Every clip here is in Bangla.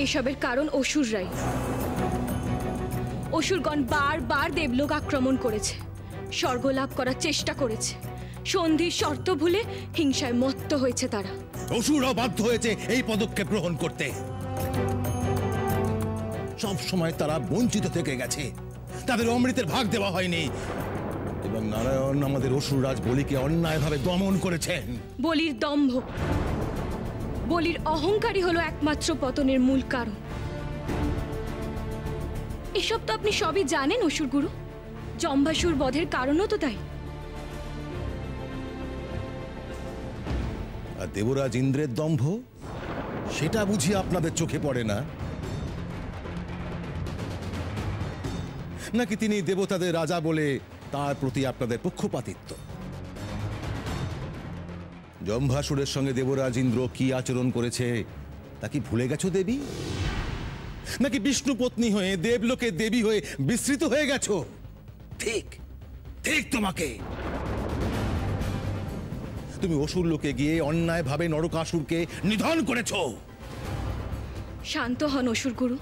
এসবের কারণ অসুররাই। অসুরগণ বারবার দেবলোক আক্রমণ করেছে, স্বর্গ লাভ করার চেষ্টা করেছে। সন্ধির শর্ত ভুলে হিংসায় মত্ত হয়েছে তারা। অসুরও বাধ্য হয়েছে এই পদক্ষেপ গ্রহণ করতে। সব সময় তারা বঞ্চিত থেকে গেছে, তাদের অমৃতের ভাগ দেওয়া হয়নি। এবং নারায়ণ আমাদের অসুররাজ বলিকে অন্যায়ভাবে দমন করেছেন। বলির দম্ভ, বলির অহংকারই হলো একমাত্র পতনের মূল কারণ। এসব তো আপনি সবই জানেন অসুর গুরু। জম্বাসুর বধের কারণও তো তাই। আর দেবরাজ ইন্দ্রের দম্ভ, সেটা বুঝি আপনাদের চোখে পড়ে না? নাকি তিনি দেবতাদের রাজা বলে তার প্রতি আপনাদের পক্ষপাতিত্ব? জম্ভাসুরের সঙ্গে দেবরাজ ইন্দ্র কি আচরণ করেছে তা কি ভুলে গেছো দেবী? নাকি বিষ্ণু পত্নী হয়ে দেবলোকে দেবী হয়ে বিস্মৃত হয়ে গেছো? ঠিক ঠিক তোমাকে। তুমি অসুর লোকে গিয়ে অন্যায়ভাবে নরকাসুরকে নিধন করেছো। শান্ত হন অসুর গুরু,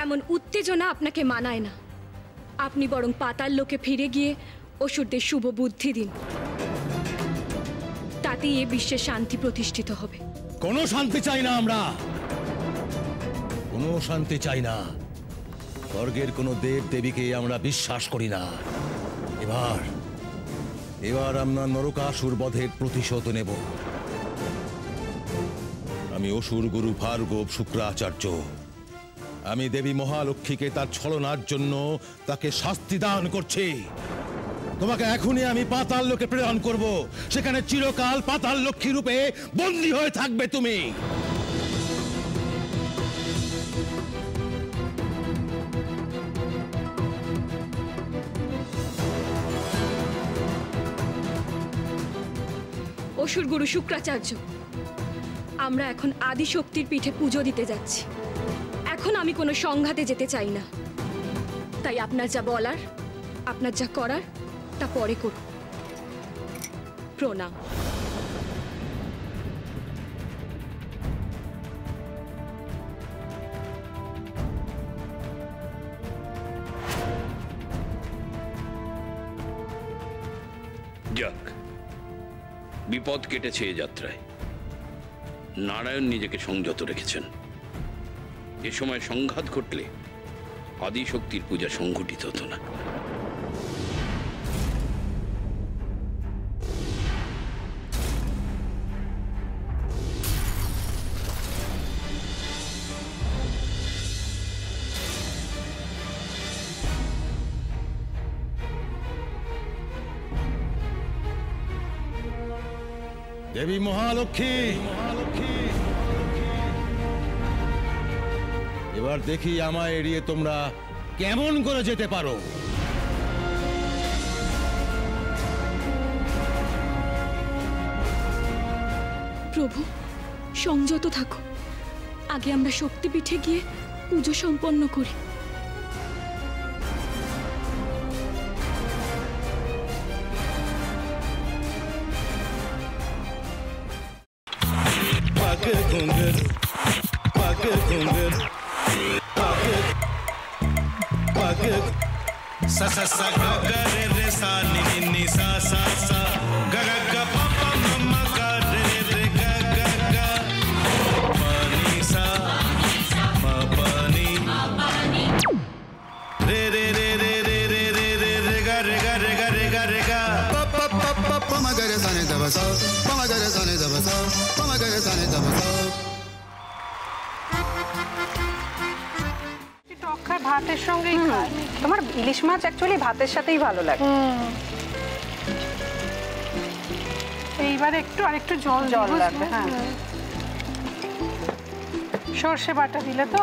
এমন উত্তেজনা আপনাকে মানায় না। আপনি বরং পাতাল লোকে ফিরে গিয়ে অসুরদের শুভ বুদ্ধি দিন, তাতেই এ বিশ্বে শান্তি প্রতিষ্ঠিত হবে। কোনো শান্তি চাই না আমরা, কোনো শান্তি চাই না। স্বর্গের কোনো দেব দেবীকে আমরা বিশ্বাস করি না। এবার আমরা নরকাসুর বধের প্রতিশোধ নেব। আমি অসুর গুরু ভার্গব শুক্রাচার্য, আমি দেবী মহালক্ষ্মীকে তার ছলনার জন্য তাকে শাস্তি দান করছি। তোমাকে এখনই আমি পাতাল লোকে প্রেরণ করব, সেখানে চিরকাল পাতাল লক্ষ্মী রূপে বন্দী হয়ে থাকবে তুমি। অসুর গুরু শুক্রাচার্য, আমরা এখন আদিশক্তির পিঠে পুজো দিতে যাচ্ছি। এখন আমি কোনো সংঘাতে যেতে চাই না। তাই আপনার যা বলার, আপনার যা করার তা পরে করুন। প্রণাম। যাক, বিপদ কেটেছে এ যাত্রায়। নারায়ণ নিজেকে সংযত রেখেছেন। এ সময় সংঘাত ঘটলে আদিশক্তির পূজা সংঘটিত হতো না। দেবী মহালক্ষ্মী, এবার দেখি আমায় এড়িয়ে তোমরা কেমন করে যেতে পারো। প্রভু, সংযত থাকো। আগে আমরা শক্তিপীঠে গিয়ে পুজো সম্পন্ন করি। sa sa sa ga ga re re sa ni ni ni sa sa sa ga ga ga pa pa ma ma ga re re ga ga ga pa ni sa ma pa ni re re re re re re re re re ga re ga re ga re ga re ga pa pa pa pa pa ma ga re sa ni da ba sa pa ma ga re sa ni da ba sa pa ma ga re sa ni da ba sa ভাতের সঙ্গেই খায়। তোমার ইলিশ মাছ অ্যাকচুয়ালি ভাতের সাথেই ভালো লাগে। এইবার একটু আরেকটু জল লাগবে। হ্যাঁ, সর্ষে বাটা দিলে তো।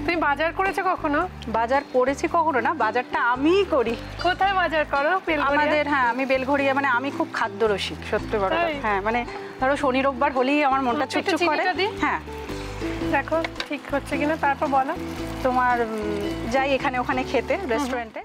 তুমি বাজার করেছো কখনো? বাজার করেছি কখনো না, বাজারটা আমিই করি। কোথায় বাজার করো? আমাদের, হ্যাঁ, আমি বেলঘড়িয়া, মানে আমি খুব খাদ্য রসিক, সত্যি বড়। হ্যাঁ, মানে ধরো শনি রোববার হলেই আমার মনটা চুপচুপ করে। হ্যাঁ, দেখো ঠিক হচ্ছে কিনা, তারপর বলো। তোমার যাই এখানে ওখানে খেতে রেস্টুরেন্টে।